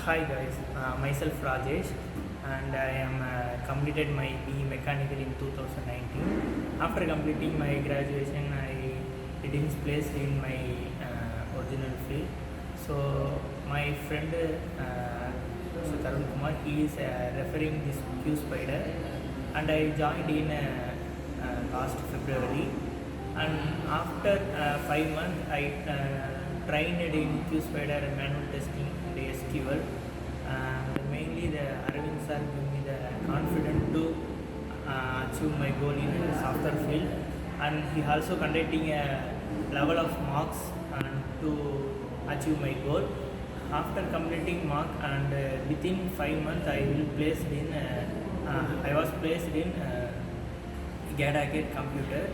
Hi guys, myself Rajesh, and I am completed my BE Mechanical in 2019. After completing my graduation, I didn't place in my original field. So my friend Mr. Tarun Kumar, he is referring this Qspider, and I joined in last February. And after 5 months, I trained in Qspider manual testing and SQL. Mainly the Arvind sir gave me the confidence to achieve my goal in the software field, and he also conducting a level of marks and to achieve my goal. After completing mark and within 5 months, I was placed in Gadget computer,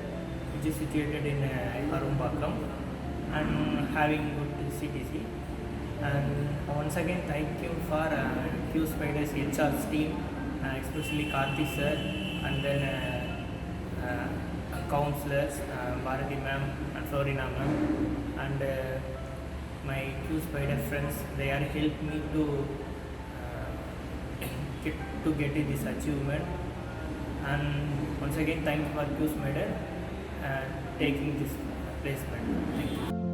which is situated in Arumbakam and having good CTC. And once again, thank you for Qspiders HR team, especially Karthi sir, and then counselors, Bharati ma'am and Florina ma'am, and my Qspider friends. They are helped me to get this achievement. And once again, thank you for Qspider taking this placement. Thank you.